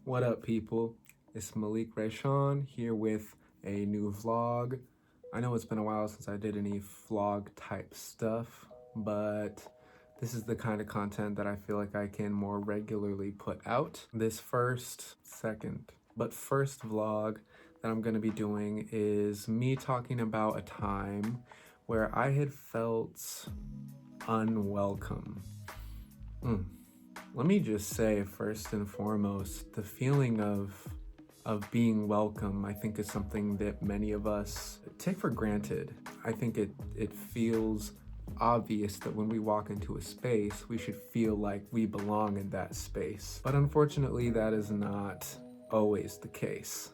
What up, people? It's Malik Makes here with a new vlog. I know it's been a while since I did any vlog type stuff, but this is the kind of content that I feel like I can more regularly put out. This first vlog that I'm gonna be doing is me talking about a time where I had felt unwelcome. Let me just say, first and foremost, the feeling of being welcome, I think, is something that many of us take for granted. I think it feels obvious that when we walk into a space, we should feel like we belong in that space. But unfortunately, that is not always the case.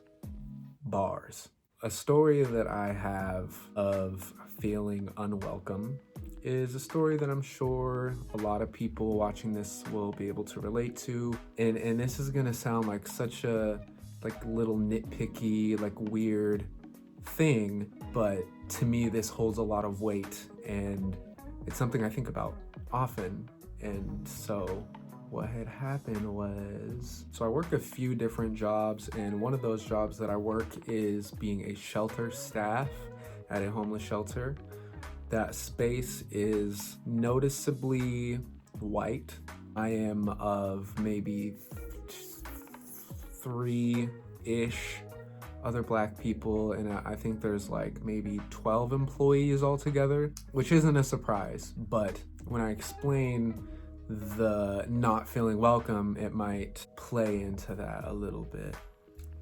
Bars. A story that I have of feeling unwelcome is a story that I'm sure a lot of people watching this will be able to relate to. And this is gonna sound like such a little nitpicky, weird thing, but to me this holds a lot of weight and it's something I think about often. And so what had happened was, I work a few different jobs, and one of those jobs that I work is being a shelter staff at a homeless shelter. That space is noticeably white. I am of maybe 3-ish other Black people, and I think there's maybe 12 employees altogether, which isn't a surprise, but when I explain the not feeling welcome, it might play into that a little bit.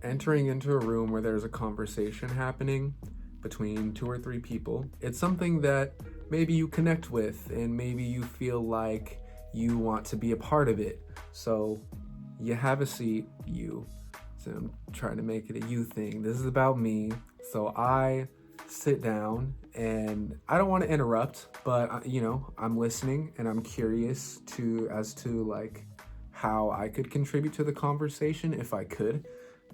Entering into a room where there's a conversation happening between 2 or 3 people, it's something that maybe you connect with and maybe you feel like you want to be a part of it. So you have a seat, so I'm trying to make it a you thing. This is about me. So I sit down and I don't want to interrupt, but I'm listening and I'm curious as to how I could contribute to the conversation if I could.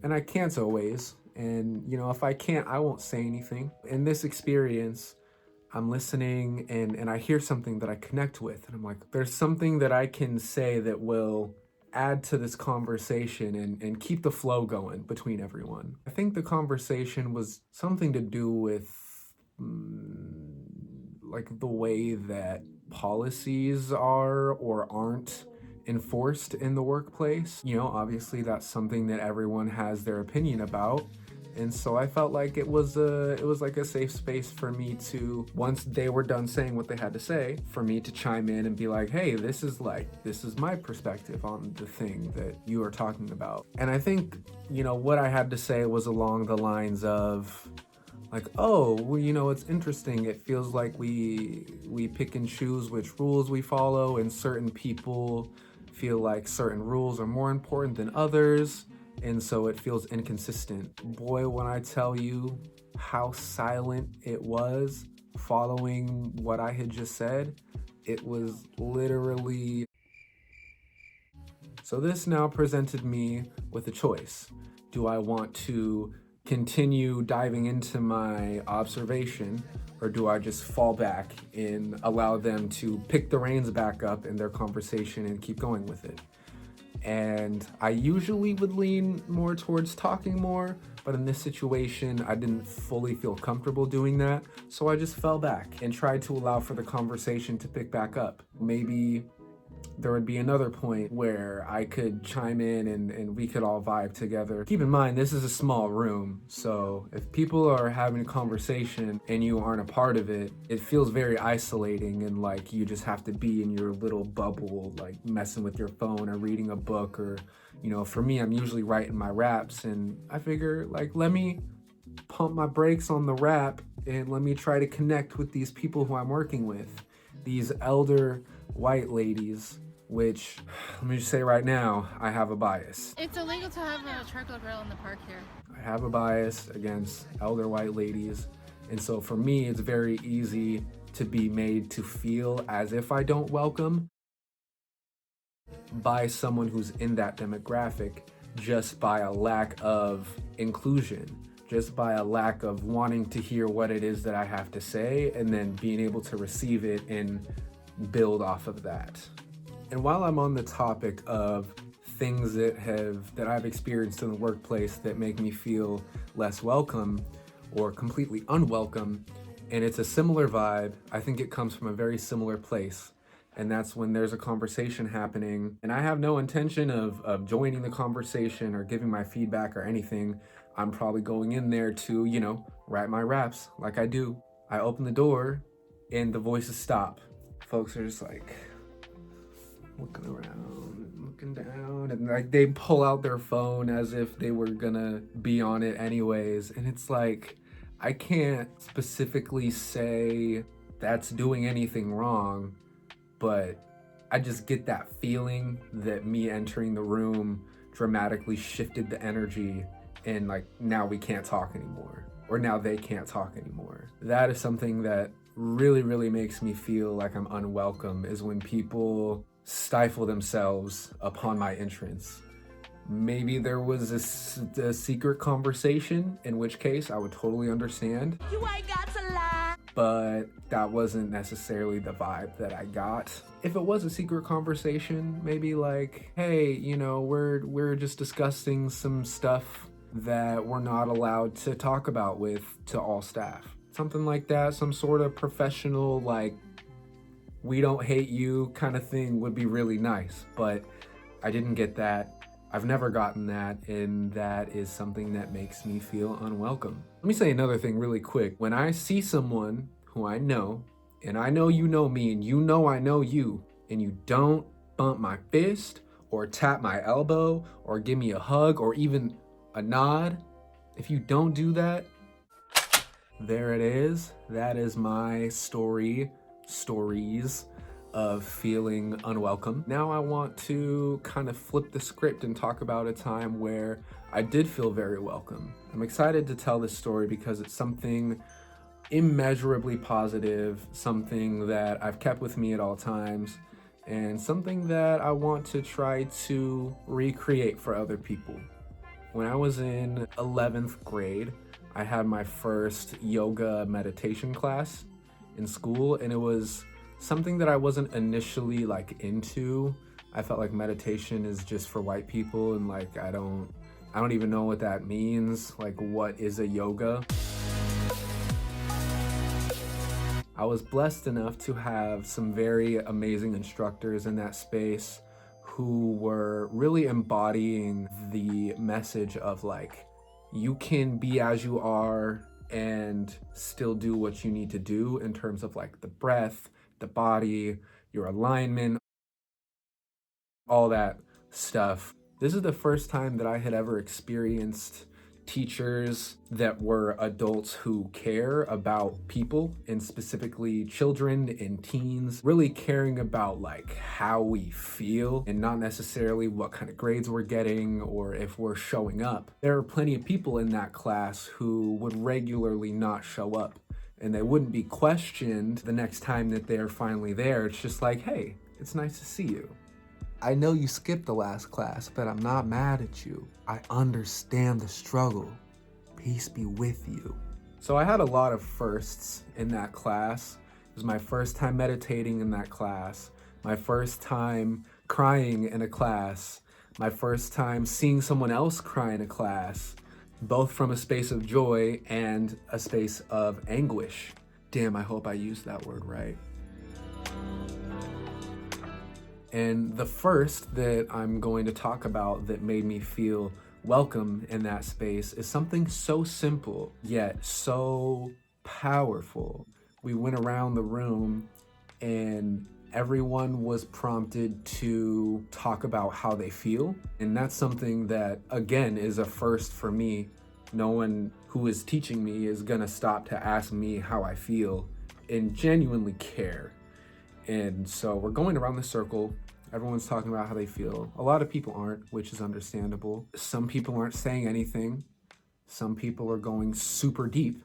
And I can't always. And if I can't, I won't say anything. In this experience, I'm listening and I hear something that I connect with. And I'm like, there's something that I can say that will add to this conversation and keep the flow going between everyone. I think the conversation was something to do with the way that policies are or aren't enforced in the workplace. Obviously that's something that everyone has their opinion about. And so I felt like it was a safe space for me to, once they were done saying what they had to say, for me to chime in and be like, hey, this is my perspective on the thing that you are talking about. And I think, what I had to say was along the lines of it's interesting. It feels like we pick and choose which rules we follow, and certain people feel like certain rules are more important than others. And so it feels inconsistent. Boy, when I tell you how silent it was following what I had just said, it was literally... So this now presented me with a choice. Do I want to continue diving into my observation, or do I just fall back and allow them to pick the reins back up in their conversation and keep going with it? And I usually would lean more towards talking more, but in this situation, I didn't fully feel comfortable doing that. So I just fell back and tried to allow for the conversation to pick back up. Maybe there would be another point where I could chime in and we could all vibe together. Keep in mind, this is a small room, so if people are having a conversation and you aren't a part of it, it feels very isolating and like you just have to be in your little bubble, messing with your phone or reading a book, or, for me, I'm usually writing my raps, and I figure, let me pump my brakes on the rap and let me try to connect with these people who I'm working with, these elder white ladies, which, let me just say right now, I have a bias. It's illegal to have a charcoal grill in the park here. I have a bias against elder white ladies, and so for me, it's very easy to be made to feel as if I don't welcome by someone who's in that demographic, just by a lack of inclusion, just by a lack of wanting to hear what it is that I have to say, and then being able to receive it and build off of that. And while I'm on the topic of things that I've experienced in the workplace that make me feel less welcome or completely unwelcome. And it's a similar vibe. I think it comes from a very similar place. And that's when there's a conversation happening and I have no intention of joining the conversation or giving my feedback or anything. I'm probably going in there to, write my raps like I do. I open the door and the voices stop. Folks are just like looking around, looking down, and like they pull out their phone as if they were gonna be on it anyways. And it's like, I can't specifically say that's doing anything wrong, but I just get that feeling that me entering the room dramatically shifted the energy and like now we can't talk anymore, or now they can't talk anymore. That is something that really, really makes me feel like I'm unwelcome, is when people stifle themselves upon my entrance. Maybe there was a secret conversation, in which case I would totally understand. You ain't got to lie. But that wasn't necessarily the vibe that I got. If it was a secret conversation, maybe like, hey, we're just discussing some stuff that we're not allowed to talk about to all staff. Something like that, some sort of professional, like, we don't hate you kind of thing would be really nice. But I didn't get that. I've never gotten that, and that is something that makes me feel unwelcome. Let me say another thing really quick. When I see someone who I know, and I know you know me, and you know I know you, and you don't bump my fist, or tap my elbow, or give me a hug, or even a nod, if you don't do that, there it is. That is my stories of feeling unwelcome. Now I want to kind of flip the script and talk about a time where I did feel very welcome. I'm excited to tell this story because it's something immeasurably positive, something that I've kept with me at all times, and something that I want to try to recreate for other people. When I was in 11th grade, I had my first yoga meditation class in school, and it was something that I wasn't initially like into. I felt like meditation is just for white people, and like I don't even know what that means. Like, what is a yoga? I was blessed enough to have some very amazing instructors in that space who were really embodying the message of like, you can be as you are and still do what you need to do in terms of like the breath, the body, your alignment, all that stuff. This is the first time that I had ever experienced teachers that were adults who care about people, and specifically children and teens, really caring about like how we feel and not necessarily what kind of grades we're getting or if we're showing up. There are plenty of people in that class who would regularly not show up, and they wouldn't be questioned the next time that they're finally there. It's just like, hey, it's nice to see you. I know you skipped the last class, but I'm not mad at you. I understand the struggle. Peace be with you. So I had a lot of firsts in that class. It was my first time meditating in that class, my first time crying in a class, my first time seeing someone else cry in a class, both from a space of joy and a space of anguish. Damn, I hope I used that word right. And the first that I'm going to talk about that made me feel welcome in that space is something so simple, yet so powerful. We went around the room and everyone was prompted to talk about how they feel. And that's something that, again, is a first for me. No one who is teaching me is gonna stop to ask me how I feel and genuinely care. And so we're going around the circle. Everyone's talking about how they feel. A lot of people aren't, which is understandable. Some people aren't saying anything. Some people are going super deep,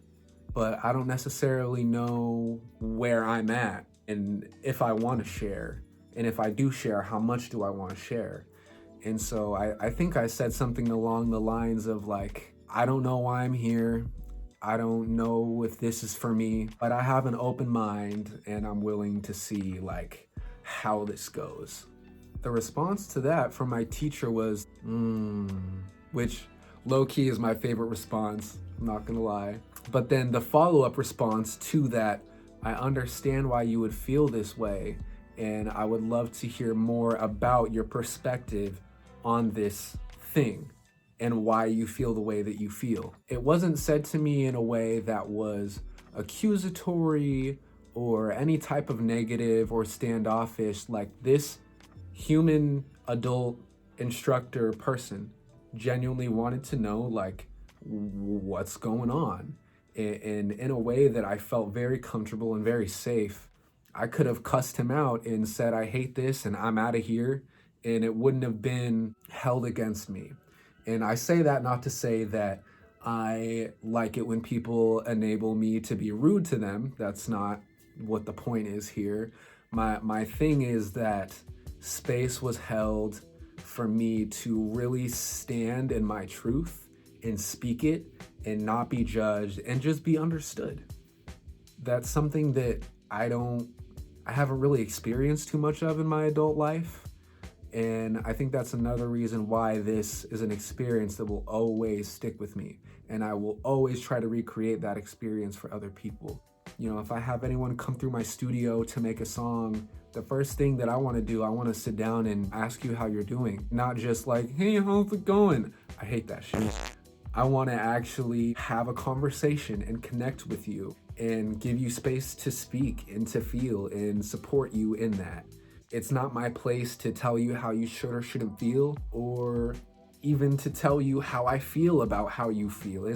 but I don't necessarily know where I'm at and if I want to share. And if I do share, how much do I want to share? And so I think I said something along the lines of like, I don't know why I'm here. I don't know if this is for me, but I have an open mind and I'm willing to see like how this goes. The response to that from my teacher was, which low-key is my favorite response, I'm not gonna lie. But then the follow-up response to that, I understand why you would feel this way, and I would love to hear more about your perspective on this thing and why you feel the way that you feel. It wasn't said to me in a way that was accusatory or any type of negative or standoffish. Like, this human adult instructor person genuinely wanted to know, like, what's going on, and in a way that I felt very comfortable and very safe. I could have cussed him out and said, I hate this and I'm out of here, and it wouldn't have been held against me. And I say that not to say that I like it when people enable me to be rude to them. That's not what the point is here. My thing is that space was held for me to really stand in my truth and speak it and not be judged and just be understood. That's something that I haven't really experienced too much of in my adult life. And I think that's another reason why this is an experience that will always stick with me. And I will always try to recreate that experience for other people. You know, if I have anyone come through my studio to make a song, the first thing that I want to do, I want to sit down and ask you how you're doing. Not just like, hey, how's it going? I hate that shit. I want to actually have a conversation and connect with you and give you space to speak and to feel and support you in that. It's not my place to tell you how you should or shouldn't feel, or even to tell you how I feel about how you feel.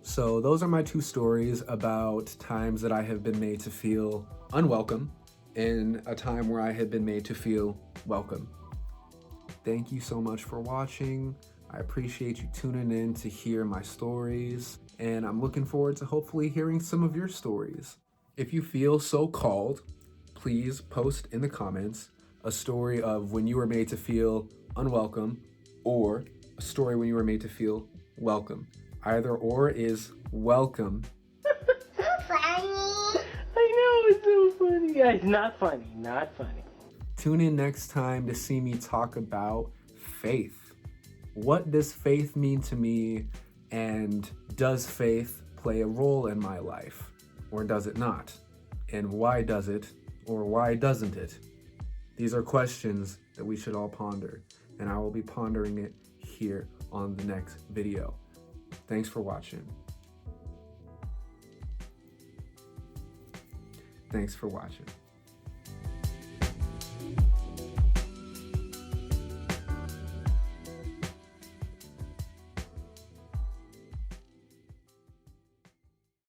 So those are my two stories about times that I have been made to feel unwelcome and a time where I had been made to feel welcome. Thank you so much for watching. I appreciate you tuning in to hear my stories, and I'm looking forward to hopefully hearing some of your stories. If you feel so called, please post in the comments a story of when you were made to feel unwelcome, or a story when you were made to feel welcome. Either or is welcome. So funny. I know, it's so funny, guys. Not funny, not funny. Tune in next time to see me talk about faith. What does faith mean to me, and does faith play a role in my life, or does it not? And why does it, or why doesn't it? These are questions that we should all ponder, and I will be pondering it here on the next video. Thanks for watching. Thanks for watching.